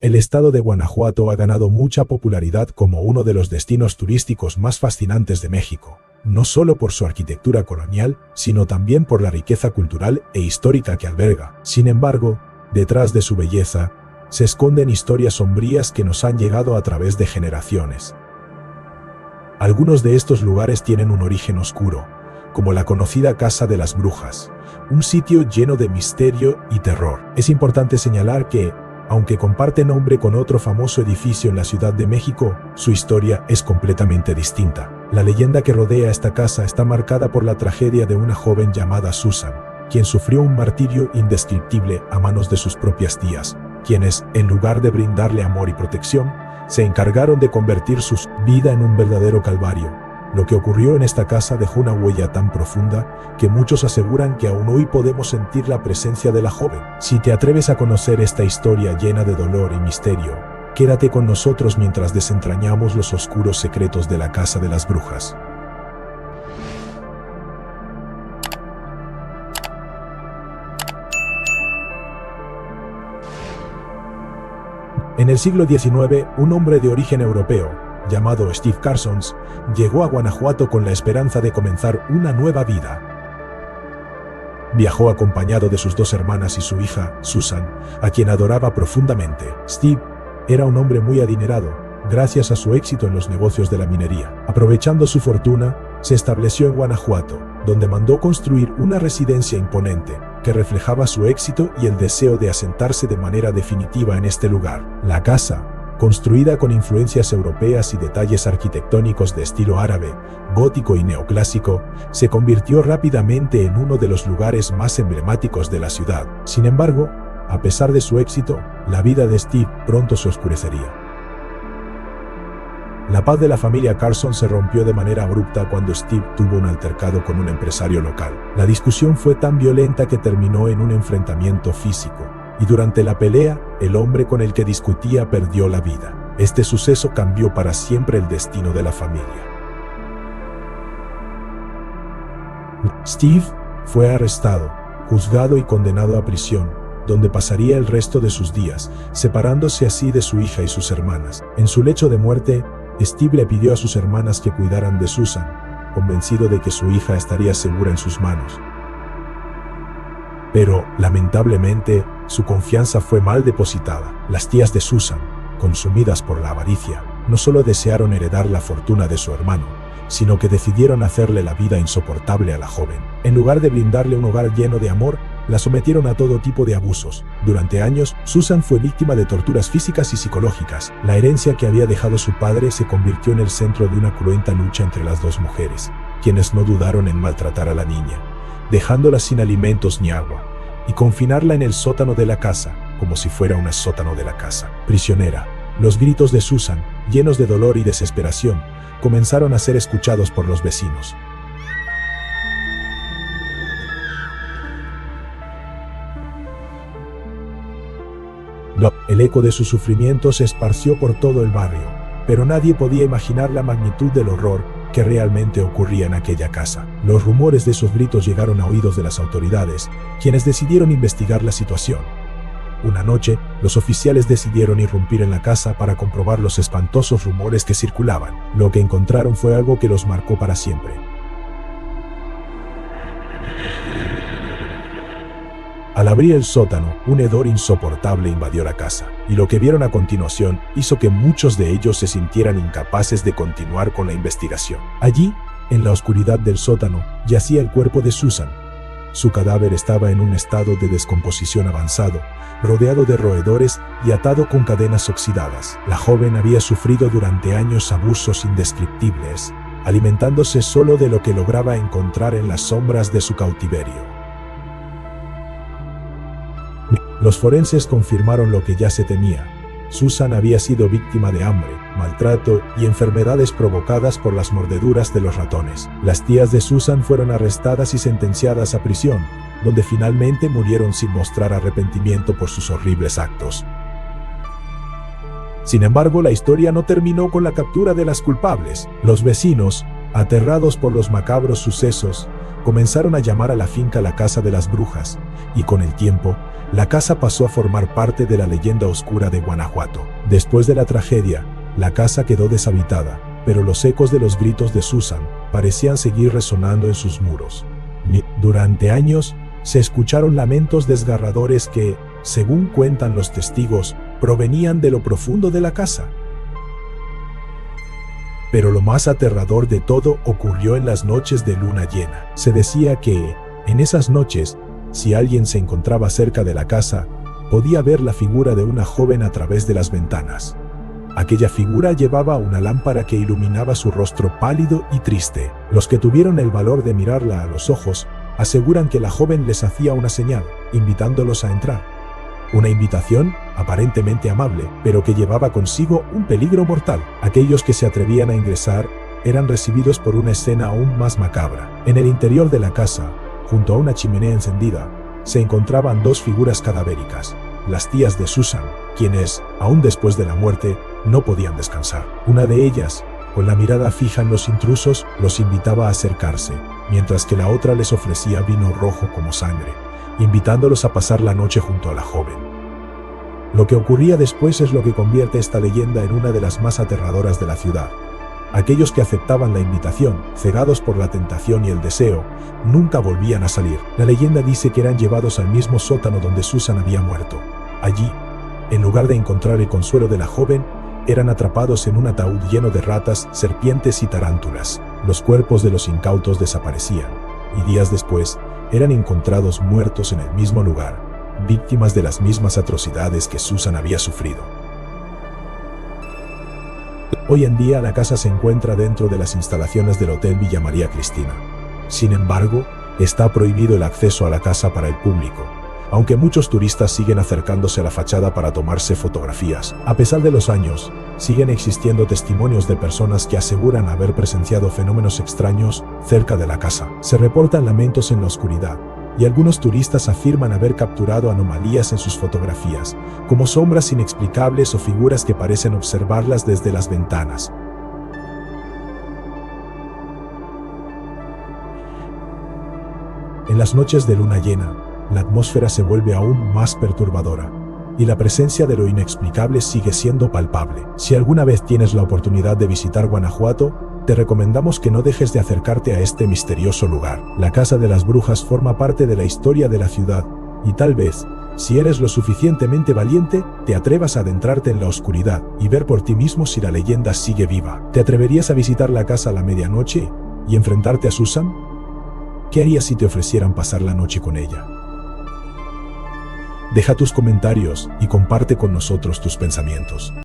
El estado de Guanajuato ha ganado mucha popularidad como uno de los destinos turísticos más fascinantes de México, no solo por su arquitectura colonial, sino también por la riqueza cultural e histórica que alberga. Sin embargo, detrás de su belleza, se esconden historias sombrías que nos han llegado a través de generaciones. Algunos de estos lugares tienen un origen oscuro, como la conocida Casa de las Brujas, un sitio lleno de misterio y terror. Es importante señalar que, aunque comparte nombre con otro famoso edificio en la Ciudad de México, su historia es completamente distinta. La leyenda que rodea esta casa está marcada por la tragedia de una joven llamada Susan, quien sufrió un martirio indescriptible a manos de sus propias tías, quienes, en lugar de brindarle amor y protección, se encargaron de convertir su vida en un verdadero calvario. Lo que ocurrió en esta casa dejó una huella tan profunda que muchos aseguran que aún hoy podemos sentir la presencia de la joven. Si te atreves a conocer esta historia llena de dolor y misterio, quédate con nosotros mientras desentrañamos los oscuros secretos de la Casa de las Brujas. En el siglo XIX, un hombre de origen europeo, llamado Steve Carson, llegó a Guanajuato con la esperanza de comenzar una nueva vida. Viajó acompañado de sus dos hermanas y su hija, Susan, a quien adoraba profundamente. Steve era un hombre muy adinerado, gracias a su éxito en los negocios de la minería. Aprovechando su fortuna, se estableció en Guanajuato, donde mandó construir una residencia imponente, que reflejaba su éxito y el deseo de asentarse de manera definitiva en este lugar. La casa, construida con influencias europeas y detalles arquitectónicos de estilo árabe, gótico y neoclásico, se convirtió rápidamente en uno de los lugares más emblemáticos de la ciudad. Sin embargo, a pesar de su éxito, la vida de Steve pronto se oscurecería. La paz de la familia Carson se rompió de manera abrupta cuando Steve tuvo un altercado con un empresario local. La discusión fue tan violenta que terminó en un enfrentamiento físico, y durante la pelea, el hombre con el que discutía perdió la vida. Este suceso cambió para siempre el destino de la familia. Steve fue arrestado, juzgado y condenado a prisión, donde pasaría el resto de sus días, separándose así de su hija y sus hermanas. En su lecho de muerte, Steve le pidió a sus hermanas que cuidaran de Susan, convencido de que su hija estaría segura en sus manos. Pero, lamentablemente, su confianza fue mal depositada. Las tías de Susan, consumidas por la avaricia, no solo desearon heredar la fortuna de su hermano, sino que decidieron hacerle la vida insoportable a la joven. En lugar de brindarle un hogar lleno de amor, la sometieron a todo tipo de abusos. Durante años, Susan fue víctima de torturas físicas y psicológicas. La herencia que había dejado su padre se convirtió en el centro de una cruenta lucha entre las dos mujeres, quienes no dudaron en maltratar a la niña, dejándola sin alimentos ni agua, y confinarla en el sótano de la casa, como si fuera un sótano de la casa. Prisionera, los gritos de Susan, llenos de dolor y desesperación, comenzaron a ser escuchados por los vecinos. El eco de su sufrimiento se esparció por todo el barrio, pero nadie podía imaginar la magnitud del horror que realmente ocurría en aquella casa. Los rumores de esos gritos llegaron a oídos de las autoridades, quienes decidieron investigar la situación. Una noche, los oficiales decidieron irrumpir en la casa para comprobar los espantosos rumores que circulaban. Lo que encontraron fue algo que los marcó para siempre. Al abrir el sótano, un hedor insoportable invadió la casa, y lo que vieron a continuación hizo que muchos de ellos se sintieran incapaces de continuar con la investigación. Allí, en la oscuridad del sótano, yacía el cuerpo de Susan. Su cadáver estaba en un estado de descomposición avanzado, rodeado de roedores y atado con cadenas oxidadas. La joven había sufrido durante años abusos indescriptibles, alimentándose solo de lo que lograba encontrar en las sombras de su cautiverio. Los forenses confirmaron lo que ya se temía. Susan había sido víctima de hambre, maltrato y enfermedades provocadas por las mordeduras de los ratones. Las tías de Susan fueron arrestadas y sentenciadas a prisión, donde finalmente murieron sin mostrar arrepentimiento por sus horribles actos. Sin embargo, la historia no terminó con la captura de las culpables. Los vecinos, aterrados por los macabros sucesos, comenzaron a llamar a la finca la Casa de las Brujas, y con el tiempo, La casa pasó a formar parte de la leyenda oscura de Guanajuato. Después de la tragedia, la casa quedó deshabitada, pero los ecos de los gritos de Susan parecían seguir resonando en sus muros. Durante años, se escucharon lamentos desgarradores que, según cuentan los testigos, provenían de lo profundo de la casa. Pero lo más aterrador de todo ocurrió en las noches de luna llena. Se decía que, en esas noches, si alguien se encontraba cerca de la casa, podía ver la figura de una joven a través de las ventanas. Aquella figura llevaba una lámpara que iluminaba su rostro pálido y triste. Los que tuvieron el valor de mirarla a los ojos aseguran que la joven les hacía una señal, invitándolos a entrar. Una invitación aparentemente amable, pero que llevaba consigo un peligro mortal. Aquellos que se atrevían a ingresar eran recibidos por una escena aún más macabra. En el interior de la casa, junto a una chimenea encendida, se encontraban dos figuras cadavéricas, las tías de Susan, quienes, aún después de la muerte, no podían descansar. Una de ellas, con la mirada fija en los intrusos, los invitaba a acercarse, mientras que la otra les ofrecía vino rojo como sangre, invitándolos a pasar la noche junto a la joven. Lo que ocurría después es lo que convierte esta leyenda en una de las más aterradoras de la ciudad. Aquellos que aceptaban la invitación, cegados por la tentación y el deseo, nunca volvían a salir. La leyenda dice que eran llevados al mismo sótano donde Susan había muerto. Allí, en lugar de encontrar el consuelo de la joven, eran atrapados en un ataúd lleno de ratas, serpientes y tarántulas. Los cuerpos de los incautos desaparecían, y días después, eran encontrados muertos en el mismo lugar, víctimas de las mismas atrocidades que Susan había sufrido. Hoy en día la casa se encuentra dentro de las instalaciones del Hotel Villa María Cristina. Sin embargo, está prohibido el acceso a la casa para el público, aunque muchos turistas siguen acercándose a la fachada para tomarse fotografías. A pesar de los años, siguen existiendo testimonios de personas que aseguran haber presenciado fenómenos extraños cerca de la casa. Se reportan lamentos en la oscuridad, y algunos turistas afirman haber capturado anomalías en sus fotografías, como sombras inexplicables o figuras que parecen observarlas desde las ventanas. En las noches de luna llena, la atmósfera se vuelve aún más perturbadora, y la presencia de lo inexplicable sigue siendo palpable. Si alguna vez tienes la oportunidad de visitar Guanajuato, te recomendamos que no dejes de acercarte a este misterioso lugar. La Casa de las Brujas forma parte de la historia de la ciudad, y tal vez, si eres lo suficientemente valiente, te atrevas a adentrarte en la oscuridad y ver por ti mismo si la leyenda sigue viva. ¿Te atreverías a visitar la casa a la medianoche y enfrentarte a Susan? ¿Qué harías si te ofrecieran pasar la noche con ella? Deja tus comentarios y comparte con nosotros tus pensamientos.